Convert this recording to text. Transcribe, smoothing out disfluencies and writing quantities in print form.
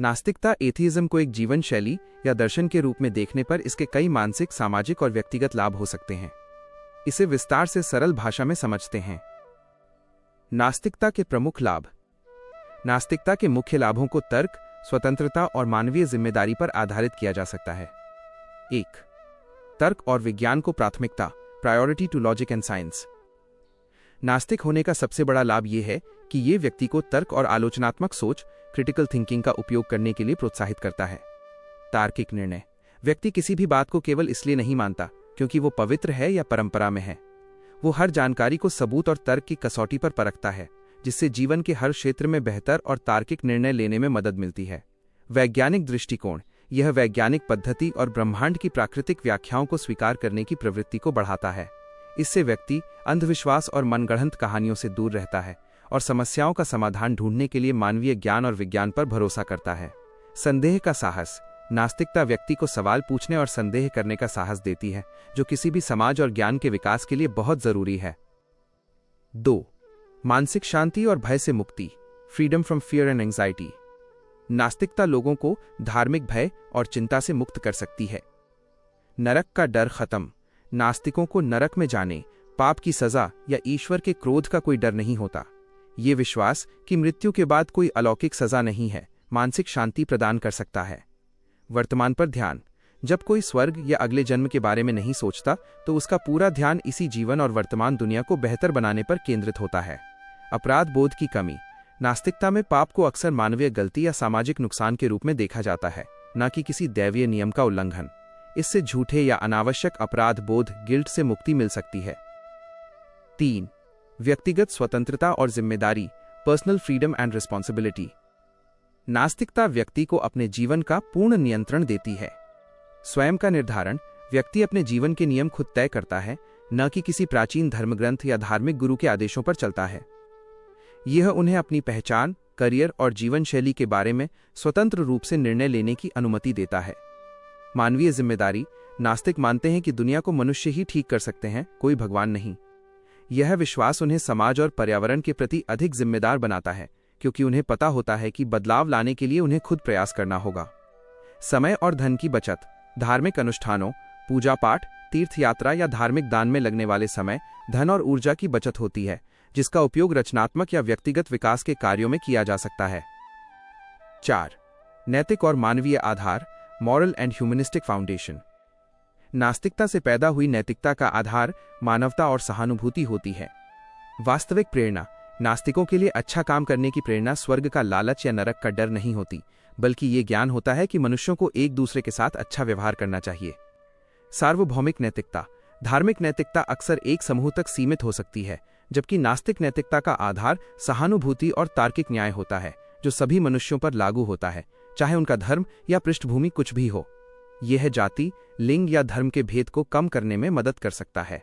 नास्तिकता एथीइज्म को एक जीवन शैली या दर्शन के रूप में देखने पर इसके कई मानसिक, सामाजिक और व्यक्तिगत लाभ हो सकते हैं। इसे विस्तार से सरल भाषा में समझते हैं। नास्तिकता के प्रमुख लाभ। नास्तिकता के मुख्य लाभों को तर्क, स्वतंत्रता और मानवीय जिम्मेदारी पर आधारित किया जा सकता है। 1. तर्क और विज्ञान को प्राथमिकता, priority to logic and science. नास्तिक होने का सबसे बड़ा लाभ यह है कि यह व्यक्ति को तर्क और आलोचनात्मक सोच, क्रिटिकल थिंकिंग का उपयोग करने के लिए प्रोत्साहित करता है। तार्किक निर्णय। व्यक्ति किसी भी बात को केवल इसलिए नहीं मानता क्योंकि वो पवित्र है या परंपरा में है। वो हर जानकारी को सबूत और तर्क की कसौटी पर परखता है, जिससे जीवन के हर क्षेत्र में बेहतर और तार्किक निर्णय लेने में मदद मिलती है। वैज्ञानिक दृष्टिकोण। यह वैज्ञानिक पद्धति और ब्रह्मांड की प्राकृतिक व्याख्याओं को स्वीकार करने की प्रवृत्ति को बढ़ाता है। इससे व्यक्ति अंधविश्वास और मनगढ़ंत कहानियों से दूर रहता है और समस्याओं का समाधान ढूंढने के लिए मानवीय ज्ञान और विज्ञान पर भरोसा करता है। संदेह का साहस। नास्तिकता व्यक्ति को सवाल पूछने और संदेह करने का साहस देती है, जो किसी भी समाज और ज्ञान के विकास के लिए बहुत जरूरी है। 2. मानसिक शांति और भय से मुक्ति, freedom from fear and anxiety. नास्तिकता लोगों को धार्मिक भय और चिंता से मुक्त कर सकती है। नरक का डर खत्म। नास्तिकों को नरक में जाने, पाप की सजा या ईश्वर के क्रोध का कोई डर नहीं होता। ये विश्वास कि मृत्यु के बाद कोई अलौकिक सजा नहीं है, मानसिक शांति प्रदान कर सकता है। वर्तमान पर ध्यान। जब कोई स्वर्ग या अगले जन्म के बारे में नहीं सोचता, तो उसका पूरा ध्यान इसी जीवन और वर्तमान दुनिया को बेहतर बनाने पर केंद्रित होता है। अपराध बोध की कमी। नास्तिकता में पाप को अक्सर मानवीय गलती या सामाजिक नुकसान के रूप में देखा जाता है, न कि किसी दैवीय नियम का उल्लंघन। इससे झूठे या अनावश्यक अपराध बोध, गिल्ट से मुक्ति मिल सकती है। 3. व्यक्तिगत स्वतंत्रता और जिम्मेदारी, पर्सनल फ्रीडम एंड रिस्पॉन्सिबिलिटी। नास्तिकता व्यक्ति को अपने जीवन का पूर्ण नियंत्रण देती है। स्वयं का निर्धारण। व्यक्ति अपने जीवन के नियम खुद तय करता है, न कि किसी प्राचीन धर्मग्रंथ या धार्मिक गुरु के आदेशों पर चलता है। यह उन्हें अपनी पहचान, करियर और जीवन शैली के बारे में स्वतंत्र रूप से निर्णय लेने की अनुमति देता है। मानवीय जिम्मेदारी। नास्तिक मानते हैं कि दुनिया को मनुष्य ही ठीक कर सकते हैं, कोई भगवान नहीं। यह विश्वास उन्हें समाज और पर्यावरण के प्रति अधिक जिम्मेदार बनाता है, क्योंकि उन्हें पता होता है कि बदलाव लाने के लिए उन्हें खुद प्रयास करना होगा। समय और धन की बचत। धार्मिक अनुष्ठानों, पूजा पाठ, तीर्थयात्रा या धार्मिक दान में लगने वाले समय, धन और ऊर्जा की बचत होती है, जिसका उपयोग रचनात्मक या व्यक्तिगत विकास के कार्यों में किया जा सकता है। 4. नैतिक और मानवीय आधार, मॉरल एंड ह्यूमनिस्टिक फाउंडेशन। नास्तिकता से पैदा हुई नैतिकता का आधार मानवता और सहानुभूति होती है। वास्तविक प्रेरणा। नास्तिकों के लिए अच्छा काम करने की प्रेरणा स्वर्ग का लालच या नरक का डर नहीं होती, बल्कि ये ज्ञान होता है कि मनुष्यों को एक दूसरे के साथ अच्छा व्यवहार करना चाहिए। सार्वभौमिक नैतिकता। धार्मिक नैतिकता अक्सर एक समूह तक सीमित हो सकती है, जबकि नास्तिक नैतिकता का आधार सहानुभूति और तार्किक न्याय होता है, जो सभी मनुष्यों पर लागू होता है, चाहे उनका धर्म या पृष्ठभूमि कुछ भी हो। यह जाति, लिंग या धर्म के भेद को कम करने में मदद कर सकता है।